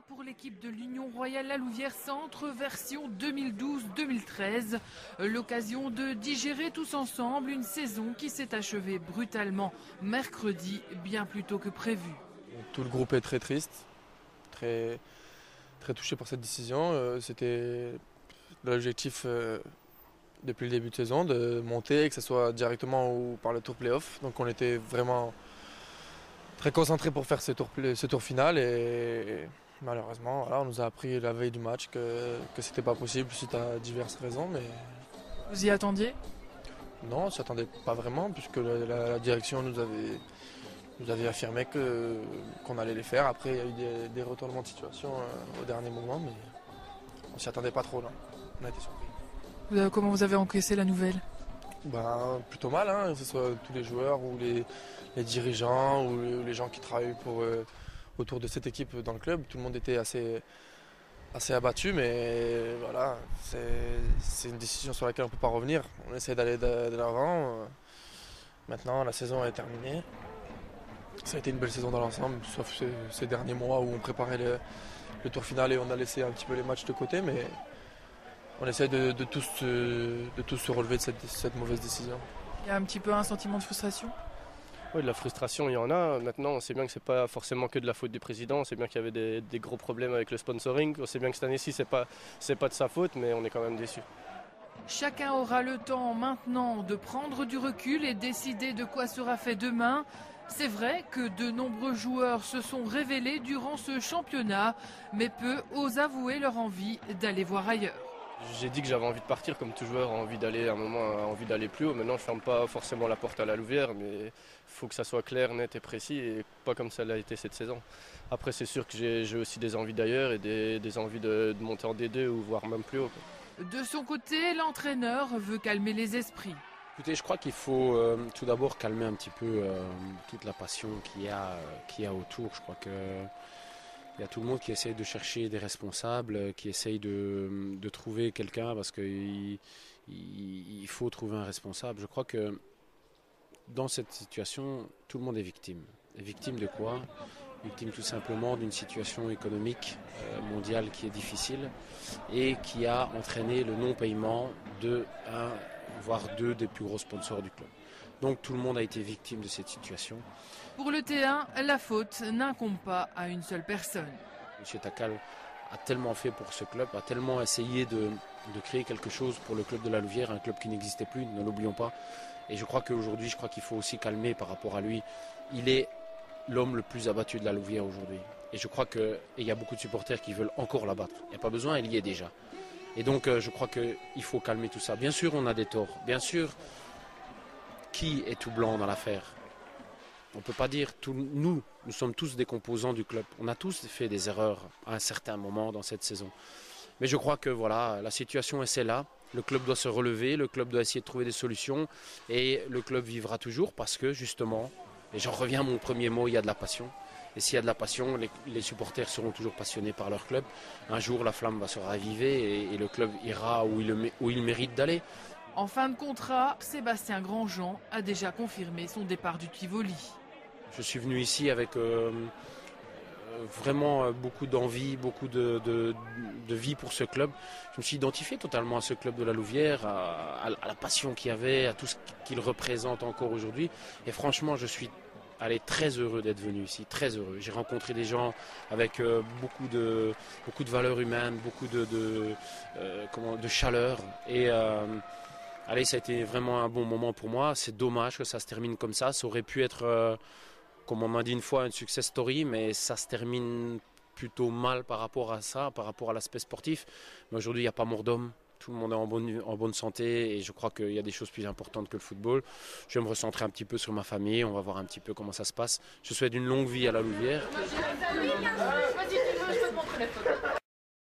pour l'équipe de l'Union Royale La Louvière Centre, version 2012-2013. L'occasion de digérer tous ensemble une saison qui s'est achevée brutalement mercredi, bien plus tôt que prévu. Tout le groupe est très triste, très touché par cette décision. C'était l'objectif depuis le début de saison, de monter, que ce soit directement ou par le tour play-off. Donc on était vraiment très concentrés pour faire ce tour final et malheureusement on nous a appris la veille du match que c'était pas possible suite à diverses raisons. Mais Vous y attendiez? non, on ne s'y attendait pas vraiment puisque la direction nous avait affirmé qu'on allait les faire. Après il y a eu des retournements de situation au dernier moment, mais on ne s'y attendait pas trop là. On a été surpris. Comment vous avez encaissé la nouvelle? Plutôt mal, hein, que ce soit tous les joueurs ou les dirigeants ou les gens qui travaillent autour de cette équipe dans le club. Tout le monde était assez abattu, mais voilà, c'est une décision sur laquelle on ne peut pas revenir. On essaie d'aller de l'avant. Maintenant, la saison est terminée. Ça a été une belle saison dans l'ensemble, sauf ces derniers mois où on préparait le tour final et on a laissé un petit peu les matchs de côté, mais on essaie de tous se relever de cette mauvaise décision. Il y a un petit peu un sentiment de frustration? Oui, de la frustration, il y en a. Maintenant, on sait bien que ce n'est pas forcément que de la faute du président. On sait bien qu'il y avait des gros problèmes avec le sponsoring. On sait bien que cette année-ci, c'est pas de sa faute, mais on est quand même déçus. Chacun aura le temps maintenant de prendre du recul et décider de quoi sera fait demain. C'est vrai que de nombreux joueurs se sont révélés durant ce championnat, mais peu osent avouer leur envie d'aller voir ailleurs. J'ai dit que j'avais envie de partir, comme tout joueur a envie d'aller à un moment, a envie d'aller plus haut. Maintenant, je ne ferme pas forcément la porte à la Louvière, mais il faut que ça soit clair, net et précis, et pas comme ça l'a été cette saison. Après, c'est sûr que j'ai aussi des envies d'ailleurs et des envies de monter en D2 ou voire même plus haut, quoi. De son côté, l'entraîneur veut calmer les esprits. Écoutez, je crois qu'il faut tout d'abord calmer un petit peu toute la passion qu'il y a autour. Je crois que il y a tout le monde qui essaye de chercher des responsables, qui essaye de trouver quelqu'un parce qu'il faut trouver un responsable. Je crois que dans cette situation, tout le monde est victime. Et victime de quoi? Victime tout simplement d'une situation économique mondiale qui est difficile et qui a entraîné le non-paiement de un, voire deux des plus gros sponsors du club. Donc tout le monde a été victime de cette situation. Pour le T1, la faute n'incombe pas à une seule personne. M. Takal a tellement fait pour ce club, a tellement essayé de créer quelque chose pour le club de la Louvière, un club qui n'existait plus, ne l'oublions pas. Et je crois qu'aujourd'hui, qu'il faut aussi calmer par rapport à lui. Il est l'homme le plus abattu de la Louvière aujourd'hui. Et je crois qu'il y a beaucoup de supporters qui veulent encore l'abattre. Il n'y a pas besoin, il y est déjà. Et donc je crois qu'il faut calmer tout ça. Bien sûr, on a des torts. Bien sûr, qui est tout blanc dans l'affaire? On ne peut pas dire, nous sommes tous des composants du club. On a tous fait des erreurs à un certain moment dans cette saison. Mais je crois que voilà, la situation est celle-là. Le club doit se relever, le club doit essayer de trouver des solutions. Et le club vivra toujours parce que justement, et j'en reviens à mon premier mot, il y a de la passion. Et s'il y a de la passion, les supporters seront toujours passionnés par leur club. Un jour, la flamme va se raviver et le club ira où il mérite d'aller. En fin de contrat, Sébastien Grandjean a déjà confirmé son départ du Tivoli. Je suis venu ici avec vraiment beaucoup d'envie, beaucoup de vie pour ce club. Je me suis identifié totalement à ce club de la Louvière, à la passion qu'il y avait, à tout ce qu'il représente encore aujourd'hui. Et franchement, je suis très heureux d'être venu ici, très heureux. J'ai rencontré des gens avec beaucoup de valeurs humaines, beaucoup de chaleur. Et ça a été vraiment un bon moment pour moi. C'est dommage que ça se termine comme ça. Ça aurait pu être, comme on m'a dit une fois, une success story, mais ça se termine plutôt mal par rapport à ça, par rapport à l'aspect sportif. Mais aujourd'hui, il n'y a pas mort d'homme. Tout le monde est en bonne santé et je crois qu'il y a des choses plus importantes que le football. Je vais me recentrer un petit peu sur ma famille, on va voir un petit peu comment ça se passe. Je souhaite une longue vie à la Louvière. Vas-y, je peux te montrer les photos.